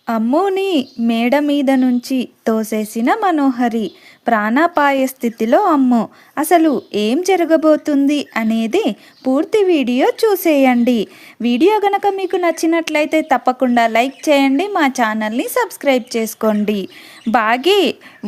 అమ్ముని మేడ మీద నుంచి తోసేసిన మనోహరి ప్రాణాపాయ స్థితిలో అమ్ము. అసలు ఏం జరగబోతుంది అనేది పూర్తి వీడియో చూసేయండి. వీడియో గనక మీకు నచ్చినట్లయితే తప్పకుండా లైక్ చేయండి, మా ఛానల్ని సబ్స్క్రైబ్ చేసుకోండి. బాగి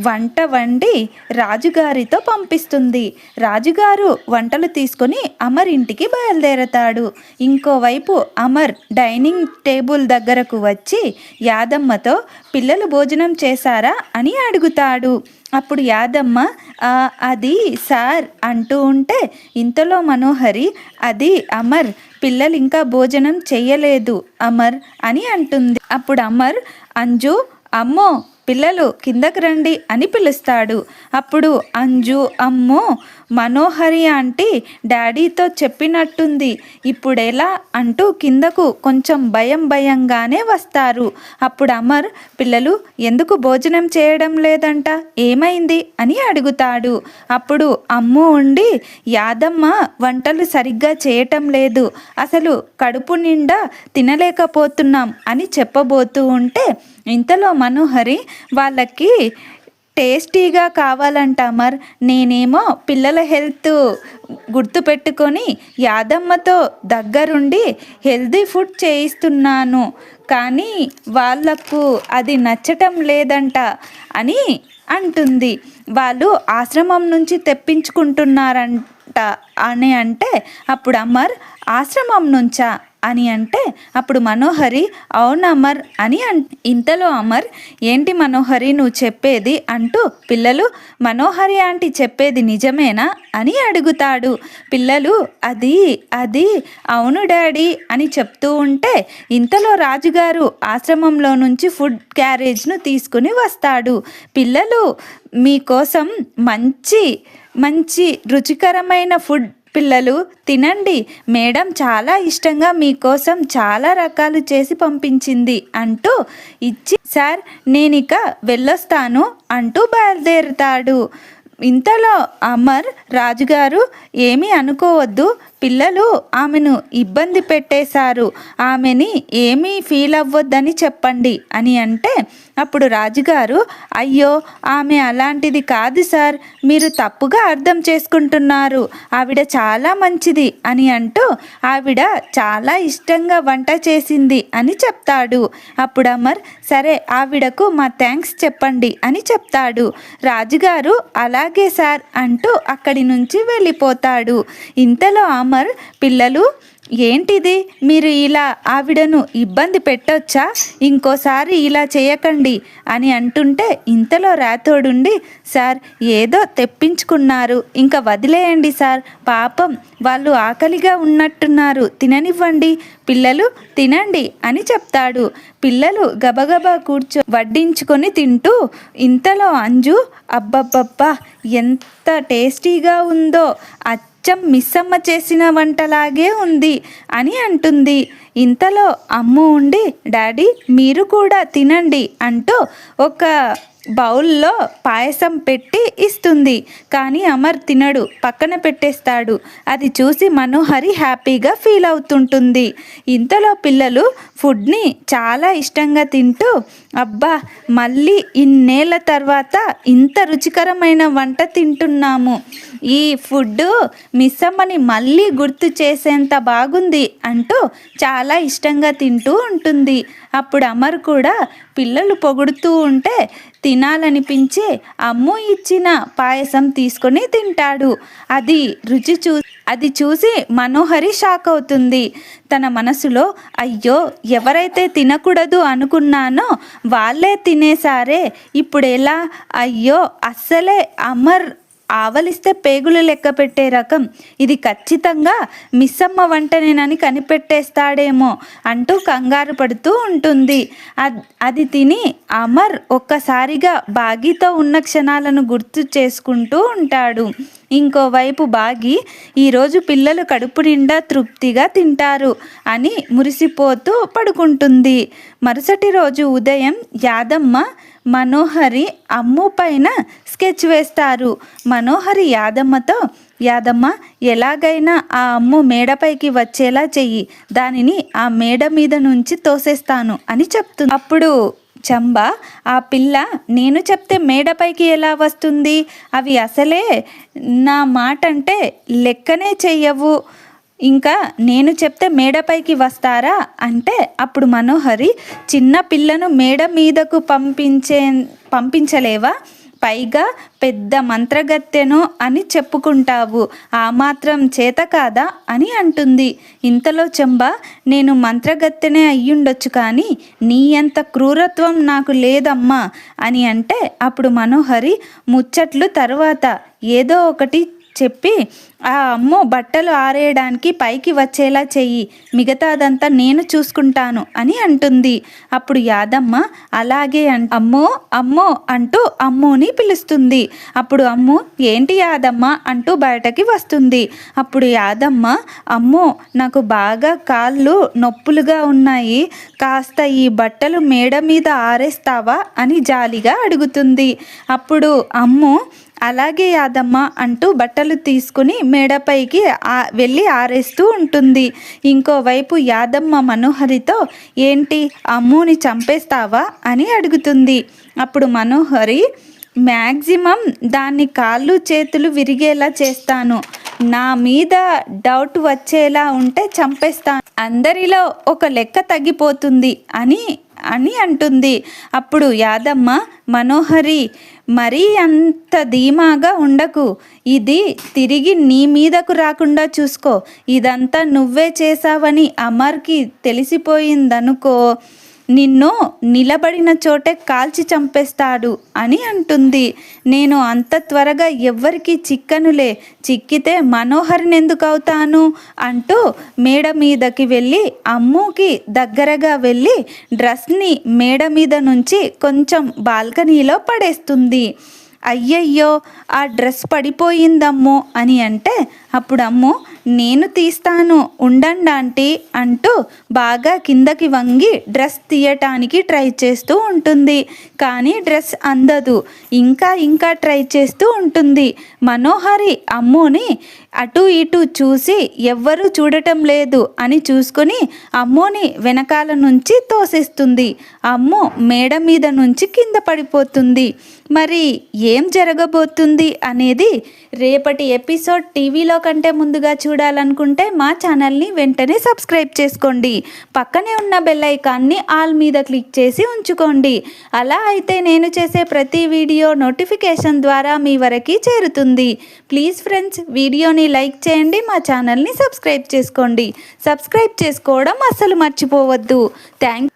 వంట వండి రాజుగారితో పంపిస్తుంది. రాజుగారు వంటలు తీసుకొని అమర్ ఇంటికి బయలుదేరతాడు. ఇంకోవైపు అమర్ డైనింగ్ టేబుల్ దగ్గరకు వచ్చి యాదమ్మతో పిల్లలు భోజనం చేశారా అని అడుగుతాడు. అప్పుడు యాదమ్మ అది సార్ అంటూ ఉంటే ఇంతలో మనోహరి అది అమర్, పిల్లలు ఇంకా భోజనం చెయ్యలేదు అమర్ అని అంటుంది. అప్పుడు అమర్ అంజు అమ్మో పిల్లలు కిందకు రండి అని పిలుస్తాడు. అప్పుడు అంజు అమ్మో మనోహరి ఆంటీ డాడీతో చెప్పినట్టుంది, ఇప్పుడెలా అంటూ కిందకు కొంచెం భయంగానే వస్తారు. అప్పుడు అమర్ పిల్లలు ఎందుకు భోజనం చేయడం లేదంట, ఏమైంది అని అడుగుతాడు. అప్పుడు అమ్ము ఉండి యాదమ్మ వంటలు సరిగ్గా చేయటం లేదు, అసలు కడుపు నిండా తినలేకపోతున్నాం అని చెప్పబోతూ ఉంటే ఇంతలో మనోహరి వాళ్ళకి టేస్టీగా కావాలంట అమర్, నేనేమో పిల్లల హెల్త్ గుర్తుపెట్టుకొని యాదమ్మతో దగ్గరుండి హెల్తీ ఫుడ్ చేయిస్తున్నాను, కానీ వాళ్లకు అది నచ్చటం లేదంట అని అంటుంది. వాళ్ళు ఆశ్రమం నుంచి తెప్పించుకుంటున్నారంట అని అంటే అప్పుడు అమర్ ఆశ్రమం నుంచా అని అంటే అప్పుడు మనోహరి అవును అమర్ అని ఇంతలో అమర్ ఏంటి మనోహరి నువ్వు చెప్పేది అంటూ పిల్లలు మనోహరి ఆంటీ చెప్పేది నిజమేనా అని అడుగుతాడు. పిల్లలు అది అది అవును డాడీ అని చెప్తూ ఉంటే ఇంతలో రాజుగారు ఆశ్రమంలో నుంచి ఫుడ్ క్యారేజ్ను తీసుకుని వస్తాడు. పిల్లలు మీకోసం మంచి మంచి రుచికరమైన ఫుడ్ పిల్లలు తినండి, మేడం చాలా ఇష్టంగా మీకోసం చాలా రకాలు చేసి పంపించింది అంటూ ఇచ్చి సార్ నేనిక వెళ్ళొస్తాను అంటూ బయలుదేరుతాడు. ఇంతలో అమర్ రాజుగారు ఏమీ అనుకోవద్దు, పిల్లలు ఆమెను ఇబ్బంది పెట్టేశారు, ఆమెని ఏమీ ఫీల్ అవ్వద్దని చెప్పండి అని అంటే అప్పుడు రాజుగారు అయ్యో ఆమె అలాంటిది కాదు సార్, మీరు తప్పుగా అర్థం చేసుకుంటున్నారు, ఆవిడ చాలా మంచిది అని అంటూ ఆవిడ చాలా ఇష్టంగా వంట చేసింది అని చెప్తాడు. అప్పుడు అమర్ సరే ఆవిడకు మా థ్యాంక్స్ చెప్పండి అని చెప్తాడు. రాజుగారు అలాగే సార్ అంటూ అక్కడి నుంచి వెళ్ళిపోతాడు. ఇంతలో అమర్ పిల్లలు ఏంటిది మీరు ఇలా ఆవిడను ఇబ్బంది పెట్టొచ్చా, ఇంకోసారి ఇలా చేయకండి అని అంటుంటే ఇంతలో రాథోడుండి సార్ ఏదో తెప్పించుకున్నారు, ఇంకా వదిలేయండి సార్, పాపం వాళ్ళు ఆకలిగా ఉన్నట్టున్నారు, తిననివ్వండి, పిల్లలు తినండి అని చెప్తాడు. పిల్లలు గబగబా వడ్డించుకొని తింటూ ఇంతలో అంజు అబ్బబ్బబ్బా ఎంత టేస్టీగా ఉందో, అచ్చం మిస్సమ్మ చేసిన వంటలాగే ఉంది అని అంటుంది. ఇంతలో అమ్ము ఉండి డాడీ మీరు కూడా తినండి అంటూ ఒక బౌల్లో పాయసం పెట్టి ఇస్తుంది. కానీ అమర్ తినడు, పక్కన పెట్టేస్తాడు. అది చూసి మనోహరి హ్యాపీగా ఫీల్ అవుతుంటుంది. ఇంతలో పిల్లలు ఫుడ్ని చాలా ఇష్టంగా తింటూ అబ్బా మళ్ళీ ఇన్నేళ్ళ తర్వాత ఇంత రుచికరమైన వంట తింటున్నాము, ఈ ఫుడ్ మిస్సమ్మని మళ్ళీ గుర్తు చేసేంత బాగుంది అంటూ చాలా ఇష్టంగా తింటూ ఉంటుంది. అప్పుడు అమర్ కూడా పిల్లలు పొగుడుతూ ఉంటే తినాలనిపించి అమ్ము ఇచ్చిన పాయసం తీసుకొని తింటాడు. అది చూసి మనోహరి షాక్ అవుతుంది. తన మనసులో అయ్యో ఎవరైతే తినకూడదు అనుకున్నానో వాళ్ళే తినేసారే, ఇప్పుడు ఎలా, అయ్యో అస్సలే అమర్ ఆవలిస్తే పేగులు లెక్క పెట్టే రకం, ఇది ఖచ్చితంగా మిస్సమ్మ వంటనేనని కనిపెట్టేస్తాడేమో అంటూ కంగారు పడుతూ ఉంటుంది. అది తిని అమర్ ఒక్కసారిగా బాగీతో ఉన్న క్షణాలను గుర్తు చేసుకుంటూ ఉంటాడు. ఇంకోవైపు బాగి ఈరోజు పిల్లలు కడుపు నిండా తృప్తిగా తింటారు అని మురిసిపోతూ పడుకుంటుంది. మరుసటి రోజు ఉదయం యాదమ్మ మనోహరి అమ్ము పైన స్కెచ్ వేస్తారు. మనోహరి యాదమ్మతో యాదమ్మ ఎలాగైనా ఆ అమ్ము మేడపైకి వచ్చేలా చెయ్యి, దానిని ఆ మేడ మీద నుంచి తోసేస్తాను అని చెప్తుంది. అప్పుడు చంబ, ఆ పిల్ల నేను చెప్తే మేడపైకి ఎలా వస్తుంది? అవి అసలే నా మాట అంటే లెక్కనే చెయ్యవు, ఇంకా నేను చెప్తే మేడపైకి వస్తారా అంటే అప్పుడు మనోహరి, చిన్న పిల్లను మేడ మీదకు పంపించలేవా? పైగా పెద్ద మంత్రగత్తెను అని చెప్పుకుంటావు, ఆ మాత్రం చేత కాదా అని అంటుంది. ఇంతలో చంబ, నేను మంత్రగత్తెనే అయ్యుండొచ్చు కానీ నీ అంత క్రూరత్వం నాకు లేదమ్మా అని అంటే అప్పుడు మనోహరి, ముచ్చట్లు తర్వాత ఏదో ఒకటి చెప్పి ఆ అమ్మో బట్టలు ఆరేయడానికి పైకి వచ్చేలా చెయ్యి, మిగతాదంతా నేను చూసుకుంటాను అని అంటుంది. అప్పుడు యాదమ్మ అలాగే అమ్మో అమ్మో అంటూ అమ్మోని పిలుస్తుంది. అప్పుడు అమ్ము, ఏంటి యాదమ్మ అంటూ బయటకి వస్తుంది. అప్పుడు యాదమ్మ, అమ్మో నాకు బాగా కాళ్ళు నొప్పులుగా ఉన్నాయి, కాస్త ఈ బట్టలు మేడ మీద ఆరేస్తావా అని జాలిగా అడుగుతుంది. అప్పుడు అమ్ము, అలాగే యాదమ్మ అంటూ బట్టలు తీసుకుని మేడపైకి వెళ్ళి ఆరేస్తూ ఉంటుంది. ఇంకోవైపు యాదమ్మ మనోహరితో, ఏంటి అమ్ముని చంపేస్తావా అని అడుగుతుంది. అప్పుడు మనోహరి, మ్యాక్సిమం దాన్ని కాళ్ళు చేతులు విరిగేలా చేస్తాను, నా మీద డౌట్ వచ్చేలా ఉంటే చంపేస్తాను, అందరిలో ఒక లెక్క తగ్గిపోతుంది అని అంటుంది. అప్పుడు యాదమ్మ, మనోహరి మరీ అంత ధీమాగా ఉండకు, ఇది తిరిగి నీ మీదకు రాకుండా చూసుకో, ఇదంతా నువ్వే చేసావని అమర్కి తెలిసిపోయిందనుకో, నిన్ను నిలబడిన చోటే కాల్చి చంపేస్తాడు అని అంటుంది. నేను అంత త్వరగా ఎవ్వరికి చిక్కనులే, చిక్కితే మనోహర్ని ఎందుకు అవుతాను అంటూ మేడ మీదకి వెళ్ళి అమ్ముకి దగ్గరగా వెళ్ళి డ్రెస్ని మేడ మీద నుంచి కొంచెం బాల్కనీలో పడేస్తుంది. అయ్యయ్యో ఆ డ్రెస్ పడిపోయిందమ్మో అని అంటే అప్పుడు అమ్ము, నేను తీస్తాను ఉండండి ఆంటీ అంటూ బాగా కిందకి వంగి డ్రెస్ తీయటానికి ట్రై చేస్తూ ఉంటుంది. కానీ డ్రెస్ అందదు. ఇంకా ట్రై చేస్తూ ఉంటుంది. మనోహరి అమ్ముని అటు ఇటు చూసి ఎవ్వరూ చూడటం లేదు అని చూసుకొని అమ్ముని వెనకాల నుంచి తోసేస్తుంది. అమ్ము మేడ మీద నుంచి కింద పడిపోతుంది. మరి ఏం జరగబోతుంది అనేది రేపటి ఎపిసోడ్ టీవీలో కంటే ముందుగా చూడాలనుకుంటే మా ఛానల్ని వెంటనే సబ్స్క్రైబ్ చేసుకోండి. పక్కనే ఉన్న బెల్ ఐకాన్ని ఆల్ మీద క్లిక్ చేసి ఉంచుకోండి. అలా అయితే నేను చేసే ప్రతి వీడియో నోటిఫికేషన్ ద్వారా మీ వరకు చేరుతుంది. ప్లీజ్ ఫ్రెండ్స్, వీడియోని లైక్ చేయండి, మా ఛానల్ని సబ్స్క్రైబ్ చేసుకోండి. సబ్స్క్రైబ్ చేసుకోవడం అస్సలు మర్చిపోవద్దు. థ్యాంక్